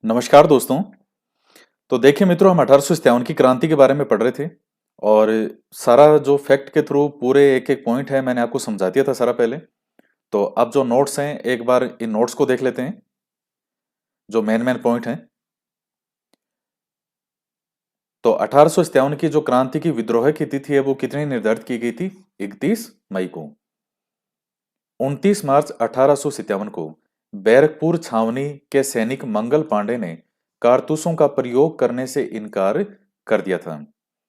नमस्कार दोस्तों। तो देखिए मित्रों, हम 1857 की क्रांति के बारे में पढ़ रहे थे और सारा जो फैक्ट के थ्रू पूरे एक एक पॉइंट है मैंने आपको समझा दिया था सारा पहले। तो अब जो नोट्स हैं एक बार इन नोट्स को देख लेते हैं, जो मेन मेन पॉइंट हैं। तो 1857 की जो क्रांति की विद्रोह की तिथि है वो कितनी निर्धारित की गई थी? 31 मई को। 29 मार्च 1857 को बैरकपुर छावनी के सैनिक मंगल पांडे ने कारतूसों का प्रयोग करने से इनकार कर दिया था।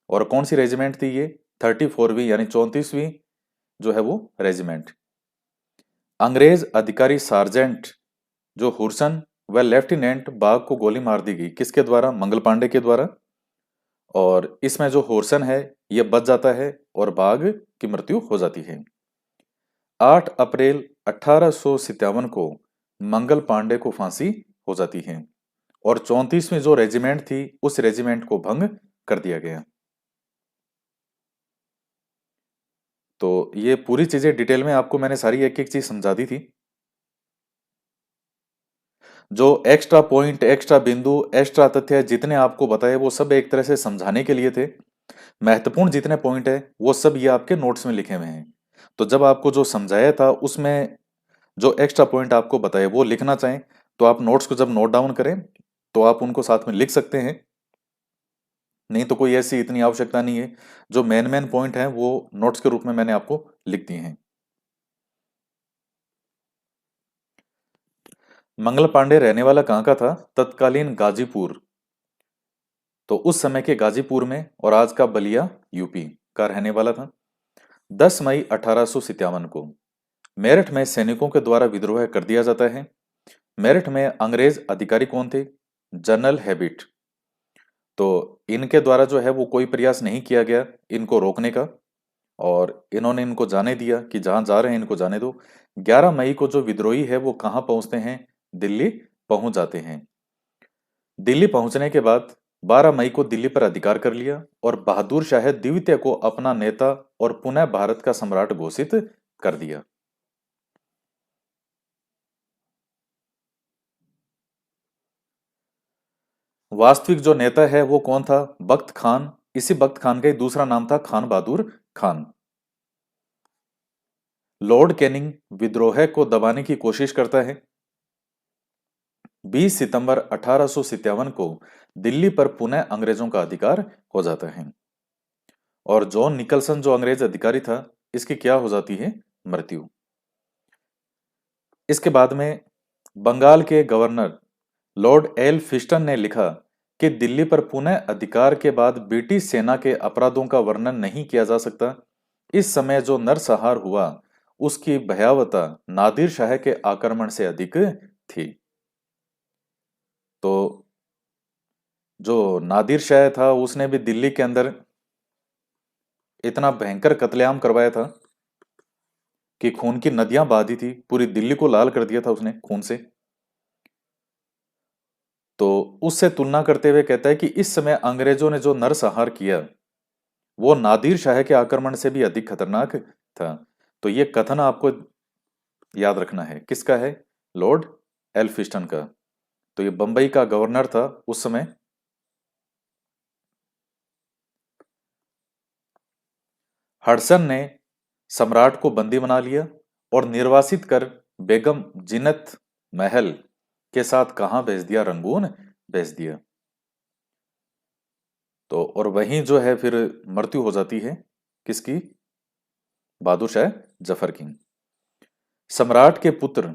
और कौन सी रेजिमेंट थी ये? 34वीं यानी 34वीं जो है वो रेजिमेंट। अंग्रेज अधिकारी सार्जेंट जो हुरसन व लेफ्टिनेंट बाग को गोली मार दी गई, किसके द्वारा? मंगल पांडे के द्वारा। और इसमें जो हुरसन है ये बच जाता है और बाग की मृत्यु हो जाती है। 8 अप्रैल 1857 को मंगल पांडे को फांसी हो जाती है और 34वीं जो रेजिमेंट थी उस रेजिमेंट को भंग कर दिया गया। तो ये पूरी चीजें डिटेल में आपको मैंने सारी एक एक चीज समझा दी थी। जो एक्स्ट्रा पॉइंट, एक्स्ट्रा बिंदु, एक्स्ट्रा तथ्य जितने आपको बताए वो सब एक तरह से समझाने के लिए थे। महत्वपूर्ण जितने पॉइंट है वो सब ये आपके नोट्स में लिखे हुए हैं। तो जब आपको जो समझाया था उसमें जो एक्स्ट्रा पॉइंट आपको बताए वो लिखना चाहें तो आप नोट्स को जब नोट डाउन करें तो आप उनको साथ में लिख सकते हैं। नहीं तो कोई ऐसी इतनी आवश्यकता नहीं है। जो मेन मेन पॉइंट है वो नोट्स के रूप में मैंने आपको लिख दिए हैं। मंगल पांडे रहने वाला कहाँ का था? तत्कालीन गाजीपुर। तो उस समय के गाजीपुर में और आज का बलिया यूपी का रहने वाला था। 10 मई 1857 को मेरठ में सैनिकों के द्वारा विद्रोह कर दिया जाता है। मेरठ में अंग्रेज अधिकारी कौन थे? General habit. तो इनके द्वारा जो है वो कोई प्रयास नहीं किया गया इनको रोकने का और इन्होंने इनको जाने दिया कि जहां जा रहे हैं इनको जाने दो। 11 मई को जो विद्रोही है वो कहां पहुंचते हैं? दिल्ली पहुंच जाते हैं। दिल्ली पहुंचने के बाद 12 मई को दिल्ली पर अधिकार कर लिया और बहादुर शाह द्वितीय को अपना नेता और पुनः भारत का सम्राट घोषित कर दिया। वास्तविक जो नेता है वो कौन था? बख्त खान। इसी बख्त खान का ही दूसरा नाम था खान बहादुर खान। लॉर्ड कैनिंग विद्रोह को दबाने की कोशिश करता है। 20 सितंबर 1857 को दिल्ली पर पुनः अंग्रेजों का अधिकार हो जाता है और जॉन निकलसन जो अंग्रेज अधिकारी था इसकी क्या हो जाती है? मृत्यु। इसके बाद में बंगाल के गवर्नर लॉर्ड एल फिस्टन ने लिखा कि दिल्ली पर पुनः अधिकार के बाद ब्रिटिश सेना के अपराधों का वर्णन नहीं किया जा सकता। इस समय जो नरसंहार हुआ उसकी भयावहता नादिर शाह के आक्रमण से अधिक थी। तो जो नादिर शाह था उसने भी दिल्ली के अंदर इतना भयंकर कत्लेआम करवाया था कि खून की नदियां बहा दी थी, पूरी दिल्ली को लाल कर दिया था उसने खून से। तो उससे तुलना करते हुए कहता है कि इस समय अंग्रेजों ने जो नरसंहार किया वो नादिर शाह के आक्रमण से भी अधिक खतरनाक था। तो ये कथन आपको याद रखना है। किसका है? लॉर्ड एल्फिस्टन का। तो ये बंबई का गवर्नर था उस समय। हडसन ने सम्राट को बंदी बना लिया और निर्वासित कर बेगम जिनत महल के साथ कहां भेज दिया? रंगून भेज दिया। तो और वहीं जो है फिर मृत्यु हो जाती है किसकी? बहादुर शाह जफर की। सम्राट के पुत्र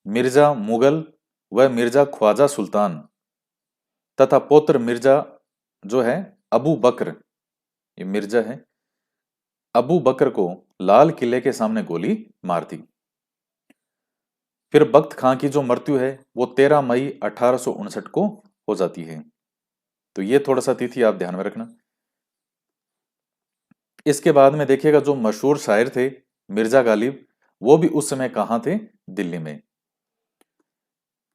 मिर्जा मुगल व मिर्जा ख्वाजा सुल्तान तथा पौत्र मिर्जा जो है अबू बकर, ये मिर्जा है, अबू बकर को लाल किले के सामने गोली मार दी। फिर बख्त खां की जो मृत्यु है वो 13 मई 1859 को हो जाती है। तो ये थोड़ा सा तिथि आप ध्यान में रखना। इसके बाद में देखिएगा जो मशहूर शायर थे मिर्जा गालिब, वो भी उस समय कहाँ थे? दिल्ली में।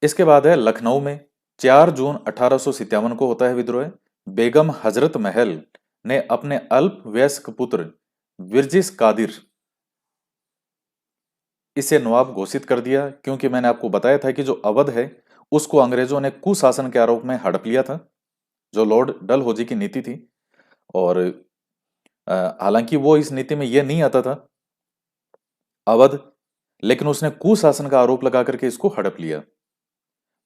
इसके बाद है लखनऊ में 4 जून 1857 को होता है विद्रोह। बेगम हजरत महल ने अपने अल्प वयस्क पुत्र विरजिस कादिर इसे नवाब घोषित कर दिया, क्योंकि मैंने आपको बताया था कि जो अवध है उसको अंग्रेजों ने कुशासन के आरोप में हड़प लिया था, जो लॉर्ड डलहौजी की नीति थी। और हालांकि वो इस नीति में यह नहीं आता था अवध, लेकिन उसने कुशासन का आरोप लगा करके इसको हड़प लिया।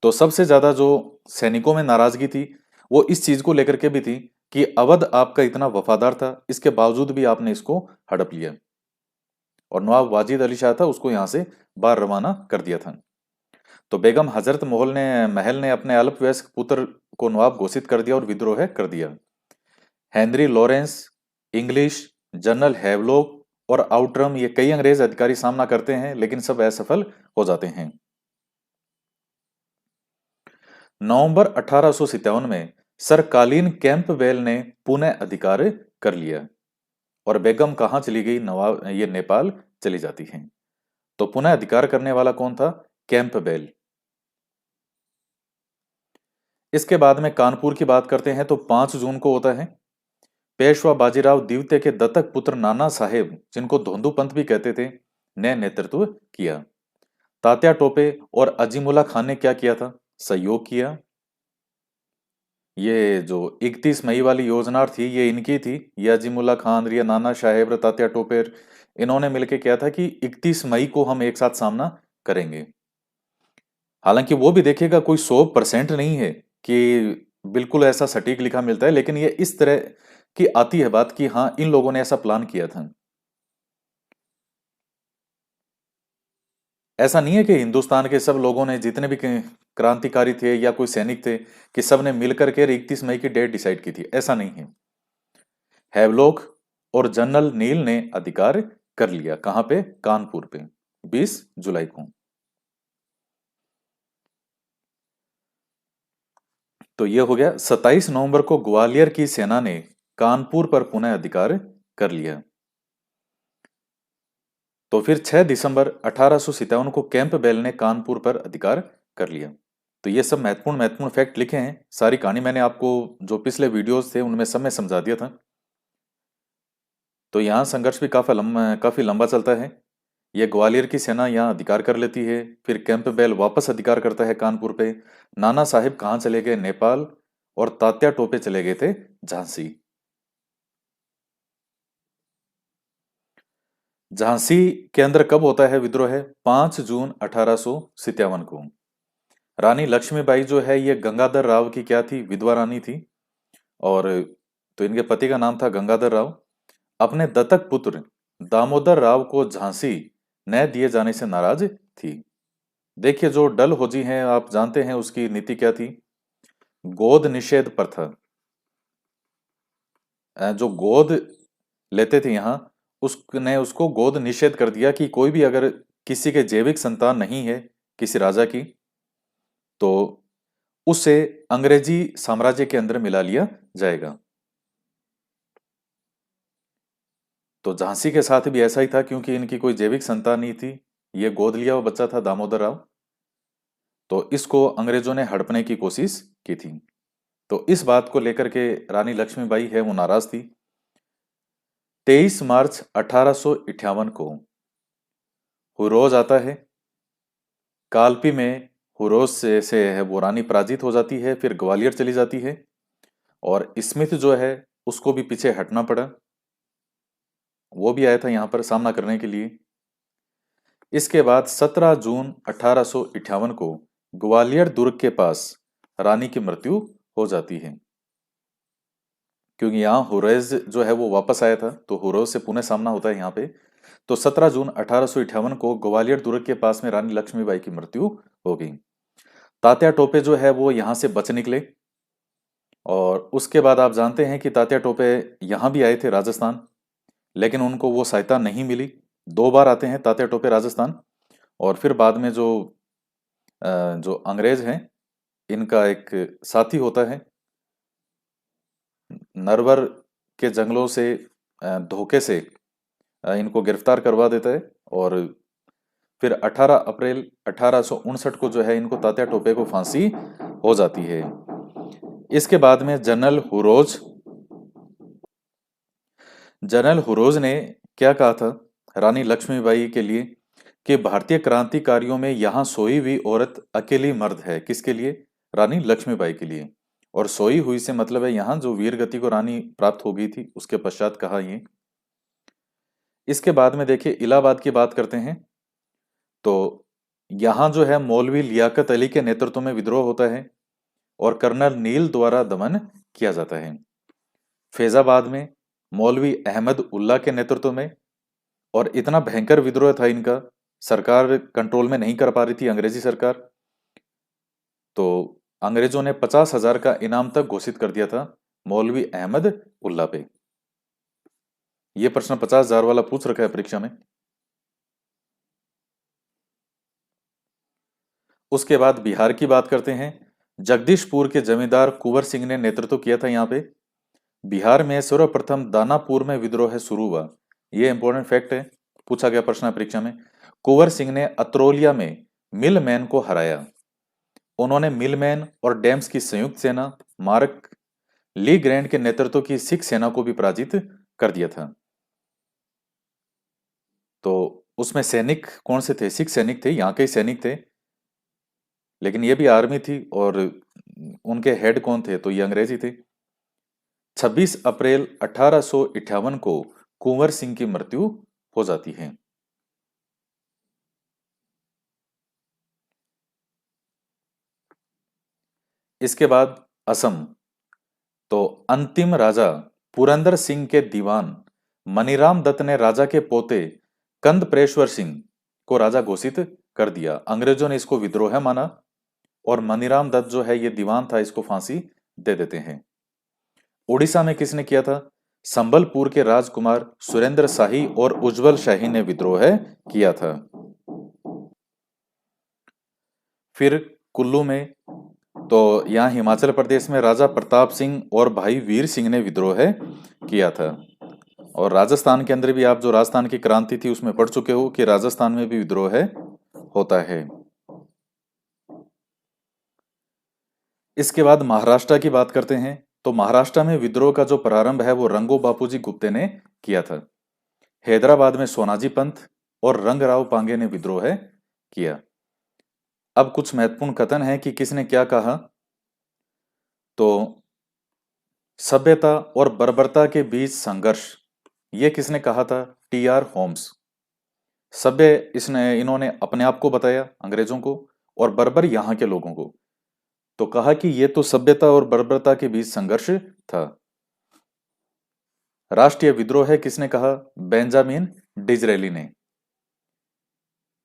तो सबसे ज्यादा जो सैनिकों में नाराजगी थी वो इस चीज को लेकर के भी थी कि अवध आपका इतना वफादार था, इसके बावजूद भी आपने इसको हड़प लिया। और नवाब वाजिद अली शाह था, उसको यहां से बाहर रवाना कर दिया था। तो बेगम हजरत महल ने अपने अल्पवयस्क पुत्र को नवाब घोषित कर दिया और विद्रोह कर दिया। Henry Lawrence, English, general Havelock और आउटरम, ये कई अंग्रेज अधिकारी सामना करते हैं, लेकिन सब असफल हो जाते हैं। नवंबर 1857 में सर कालीन कैंपबेल ने पुनः अधिकार कर लिया और बेगम कहाँ चली गई, नवाब ये नेपाल चली जाती हैं। तो पुनः अधिकार करने वाला कौन था? कैंपबेल। इसके बाद में कानपुर की बात करते हैं तो 5 जून को होता है। पेशवा बाजीराव द्वितीय के दत्तक पुत्र नाना साहेब, जिनको धोंदू पंत भी कहते थे, ने नेतृत्व किया। तात्या टोपे और अजीमुल्ला खान ने क्या किया था? सहयोग किया। ये जो 31 मई वाली योजना थी ये इनकी थी, ये अजीमुल्ला खान, ये नाना साहेब, तात्या टोपे, इन्होंने मिलकर किया था कि 31 मई को हम एक साथ सामना करेंगे। हालांकि वो भी देखिएगा कोई 100% नहीं है कि बिल्कुल ऐसा सटीक लिखा मिलता है, लेकिन ये इस तरह की आती है बात कि हाँ इन लोगों ने ऐसा प्लान किया था। ऐसा नहीं है कि हिंदुस्तान के सब लोगों ने, जितने भी क्रांतिकारी थे या कोई सैनिक थे, कि सब ने मिलकर के 31 मई की डेट डिसाइड की थी, ऐसा नहीं है। हैवलॉक और जनरल नील ने अधिकार कर लिया। कहां पे? कानपुर पे, 20 जुलाई को। तो ये हो गया। 27 नवंबर को ग्वालियर की सेना ने कानपुर पर पुनः अधिकार कर लिया। तो फिर 6 दिसंबर 1857 को कैंपबेल ने कानपुर पर अधिकार कर लिया। तो ये सब महत्वपूर्ण महत्वपूर्ण फैक्ट लिखे हैं। सारी कहानी मैंने आपको जो पिछले वीडियोस थे उनमें सब में समझा दिया था। तो यहाँ संघर्ष भी काफी लंबा चलता है। ये ग्वालियर की सेना यहाँ अधिकार कर लेती है, फिर कैंपबेल वापस अधिकार करता है कानपुर पे। नाना साहिब कहाँ चले गए? नेपाल। और तात्या टोपे चले गए थे झांसी। झांसी के अंदर कब होता है विद्रोह? 5 जून 1857 को। रानी लक्ष्मीबाई जो है ये गंगाधर राव की क्या थी? विधवा रानी थी। और तो इनके पति का नाम था गंगाधर राव। अपने दत्तक पुत्र दामोदर राव को झांसी न दिए जाने से नाराज थी। देखिए जो डलहौजी हैं आप जानते हैं उसकी नीति क्या थी? गोद निषेध प्रथा। जो गोद लेते थे यहाँ, उसने उसको गोद निषेध कर दिया कि कोई भी अगर किसी के जैविक संतान नहीं है किसी राजा की, तो उसे अंग्रेजी साम्राज्य के अंदर मिला लिया जाएगा। तो झांसी के साथ भी ऐसा ही था, क्योंकि इनकी कोई जैविक संतान नहीं थी, ये गोद लिया हुआ बच्चा था दामोदर राव। तो इसको अंग्रेजों ने हड़पने की कोशिश की थी। तो इस बात को लेकर के रानी लक्ष्मीबाई है वो नाराज थी। 23 मार्च 1858 को हुरोज आता है। कालपी में हुरोज से है वो रानी पराजित हो जाती है, फिर ग्वालियर चली जाती है और स्मिथ जो है उसको भी पीछे हटना पड़ा। वो भी आया था यहाँ पर सामना करने के लिए। इसके बाद 17 जून 1858 को ग्वालियर दुर्ग के पास रानी की मृत्यु हो जाती है, क्योंकि यहाँ हुरेज जो है वो वापस आया था, तो हुरोज से पुनः सामना होता है यहाँ पे। तो 17 जून 1858 को ग्वालियर दुर्ग के पास में रानी लक्ष्मीबाई की मृत्यु हो गई। तात्या टोपे जो है वो यहाँ से बच निकले और उसके बाद आप जानते हैं कि तात्या टोपे यहाँ भी आए थे राजस्थान, लेकिन उनको वो सहायता नहीं मिली। 2 बार आते हैं तात्या टोपे राजस्थान। और फिर बाद में जो अंग्रेज हैं इनका एक साथी होता है, नरवर के जंगलों से धोखे से इनको गिरफ्तार करवा देता है और फिर 18 अप्रैल 1859 को जो है इनको तात्या टोपे को फांसी हो जाती है। इसके बाद में जनरल हुरोज ने क्या कहा था रानी लक्ष्मीबाई के लिए कि भारतीय क्रांतिकारियों में यहाँ सोई हुई औरत अकेली मर्द है, किसके लिए? रानी लक्ष्मीबाई के लिए। और सोई हुई से मतलब है यहाँ जो वीर गति को रानी प्राप्त हो गई थी उसके पश्चात कहा ये। इसके बाद में देखिए इलाहाबाद की बात करते हैं। तो यहाँ जो है मौलवी लियाकत अली के नेतृत्व में विद्रोह होता है और कर्नल नील द्वारा दमन किया जाता है। फैजाबाद में मौलवी अहमद उल्ला के नेतृत्व में, और इतना भयंकर विद्रोह था इनका, सरकार कंट्रोल में नहीं कर पा रही थी, अंग्रेजी सरकार। तो अंग्रेजों ने 50,000 का इनाम तक घोषित कर दिया था मौलवी अहमद उल्ला पे। ये प्रश्न 50,000 वाला पूछ रखा है परीक्षा में। उसके बाद बिहार की बात करते हैं। जगदीशपुर के जमींदार कुंवर सिंह ने नेतृत्व किया था यहाँ पे। बिहार में सर्वप्रथम दानापुर में विद्रोह शुरू हुआ। ये इंपॉर्टेंट फैक्ट है, पूछा गया प्रश्न है परीक्षा में। कुंवर सिंह ने अत्रोलिया में मिलमैन को हराया। उन्होंने मिलमैन और डेम्स की संयुक्त सेना, मार्क ली ग्रैंड के नेतृत्व की सिख सेना को भी पराजित कर दिया था। तो उसमें सैनिक कौन से थे? सिख सैनिक थे, यहाँ के ही सैनिक थे, लेकिन ये भी आर्मी थी। और उनके हेड कौन थे? तो ये अंग्रेजी थे। 26 अप्रैल 1858 को कुंवर सिंह की मृत्यु हो जाती है। इसके बाद असम। तो अंतिम राजा पुरंदर सिंह के दीवान मनीराम दत्त ने राजा के पोते कंदप्रेश्वर सिंह को राजा घोषित कर दिया। अंग्रेजों ने इसको विद्रोह माना और मनीराम दत्त जो है ये दीवान था, इसको फांसी दे देते हैं। उड़ीसा में किसने किया था? संबलपुर के राजकुमार सुरेंद्र शाही और उज्जवल शाही ने विद्रोह किया था। फिर कुल्लू में, तो यहाँ हिमाचल प्रदेश में राजा प्रताप सिंह और भाई वीर सिंह ने विद्रोह किया था। और राजस्थान के अंदर भी आप जो राजस्थान की क्रांति थी उसमें पढ़ चुके हो कि राजस्थान में भी विद्रोह होता है। इसके बाद महाराष्ट्र की बात करते हैं। तो महाराष्ट्र में विद्रोह का जो प्रारंभ है वो रंगो बापूजी गुप्ते ने किया था। हैदराबाद में सोनाजी पंत और रंगराव पांगे ने विद्रोह किया। अब कुछ महत्वपूर्ण कथन है कि किसने क्या कहा। तो सभ्यता और बर्बरता के बीच संघर्ष, ये किसने कहा था? टी.आर. होम्स। सभ्य इन्होंने अपने आप को बताया अंग्रेजों को, और बर्बर यहाँ के लोगों को। तो कहा कि ये तो सभ्यता और बर्बरता के बीच संघर्ष था। राष्ट्रीय विद्रोह है किसने कहा? बेंजामिन डिजरेली ने।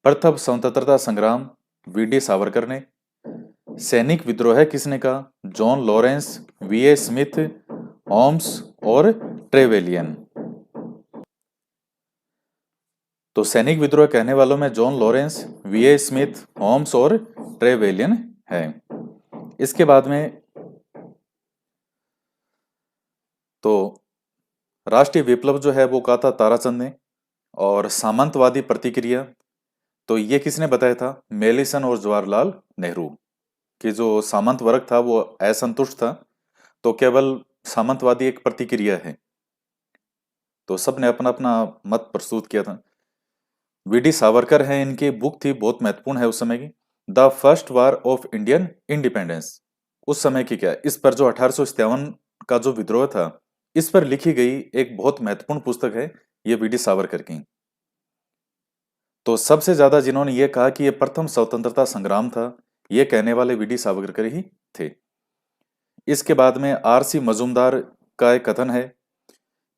प्रथम स्वतंत्रता संग्राम वी.डी. सावरकर ने। सैनिक विद्रोह है किसने कहा? John Lawrence, V A. Smith, Holmes और ट्रेवेलियन। तो सैनिक विद्रोह कहने वालों में John Lawrence, V A. Smith, Holmes और ट्रेवेलियन है। इसके बाद में तो राष्ट्रीय विप्लव जो है वो कहा था ताराचंद ने। और सामंतवादी प्रतिक्रिया, तो ये किसने बताया था? मेलिसन और जवाहरलाल नेहरू। कि जो सामंत वर्ग था वो असंतुष्ट था, तो केवल सामंतवादी एक प्रतिक्रिया है। तो सबने अपना अपना मत प्रस्तुत किया था। वी.डी. सावरकर है, इनकी बुक थी, बहुत महत्वपूर्ण है उस समय की, the first war of Indian independence. उस समय की क्या, इस पर जो 1857 का जो विद्रोह था इस पर लिखी गई एक बहुत महत्वपूर्ण पुस्तक है ये वी.डी. सावरकर की। तो सबसे ज्यादा जिन्होंने ये कहा कि ये प्रथम स्वतंत्रता संग्राम था, ये कहने वाले वी.डी. सावरकर ही थे। इसके बाद में आर.सी. मजूमदार का एक कथन है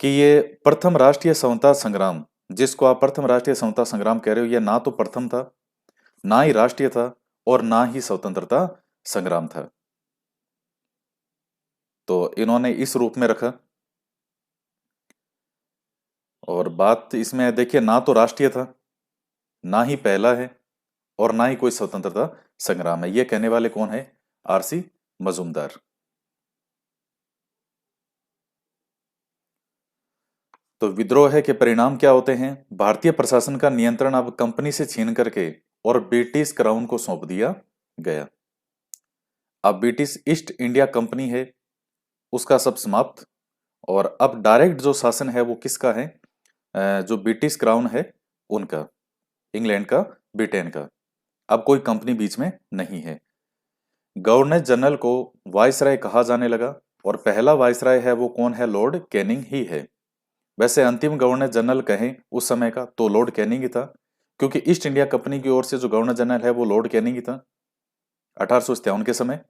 कि ये प्रथम राष्ट्रीय समता संग्राम, जिसको आप प्रथम राष्ट्रीय समता संग्राम कह रहे हो, ये ना तो प्रथम था, ना ही राष्ट्रीय था, और ना ही स्वतंत्रता संग्राम था। तो इन्होंने इस रूप में रखा। और बात इसमें देखिए, ना तो राष्ट्रीय था, ना ही पहला है, और ना ही कोई स्वतंत्रता संग्राम है। ये कहने वाले कौन है? आर.सी. मजूमदार। तो विद्रोह के परिणाम क्या होते हैं? भारतीय प्रशासन का नियंत्रण अब कंपनी से छीन करके और ब्रिटिश क्राउन को सौंप दिया गया। अब ब्रिटिश ईस्ट इंडिया कंपनी है उसका सब समाप्त, और अब डायरेक्ट जो शासन है वो किसका है? जो ब्रिटिश क्राउन है उनका। इंग्लैंड का, ब्रिटेन का। अब कोई कंपनी बीच में नहीं है। गवर्नर जनरल को वायसराय कहा जाने लगा, और पहला वायसराय है वो कौन है? लॉर्ड कैनिंग ही है। वैसे अंतिम गवर्नर जनरल कहें उस समय का तो लॉर्ड कैनिंग ही था, क्योंकि ईस्ट इंडिया कंपनी की ओर से जो गवर्नर जनरल है वो लॉर्ड कैनिंग ही था 1857 के समय।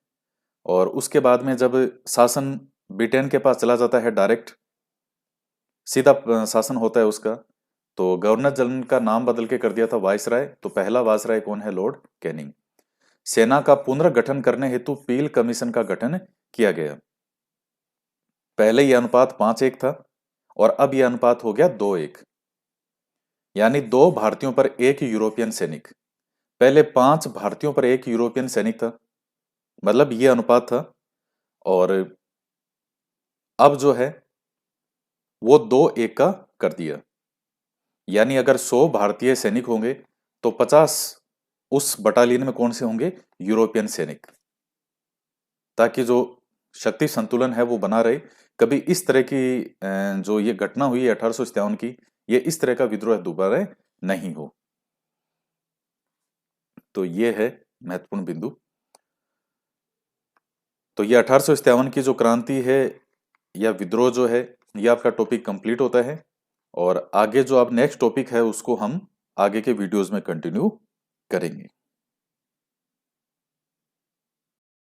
और उसके बाद में जब शासन ब्रिटेन के पास चला जाता है, डायरेक्ट सीधा शासन होता है उसका, तो गवर्नर जनरल का नाम बदल के कर दिया था वायसराय। तो पहला वायसराय कौन है? Lord Canning. सेना का पुनर्गठन करने हेतु पील कमीशन का गठन किया गया। पहले यह अनुपात 5:1 था, और अब यह अनुपात हो गया 2:1, यानी 2 भारतीयों पर 1 यूरोपियन सैनिक। पहले 5 भारतीयों पर 1 यूरोपियन सैनिक था, मतलब यह अनुपात था। और अब जो है वो 2:1 का कर दिया, यानी अगर 100 भारतीय सैनिक होंगे तो 50 उस बटालियन में कौन से होंगे? यूरोपियन सैनिक, ताकि जो शक्ति संतुलन है वो बना रहे। कभी इस तरह की जो ये घटना हुई है 1857 की, ये इस तरह का विद्रोह दोबारा नहीं हो। तो ये है महत्वपूर्ण बिंदु। तो ये 1857 की जो क्रांति है या विद्रोह जो है, ये आपका टॉपिक कंप्लीट होता है। और आगे जो अब नेक्स्ट टॉपिक है उसको हम आगे के वीडियोस में कंटिन्यू करेंगे।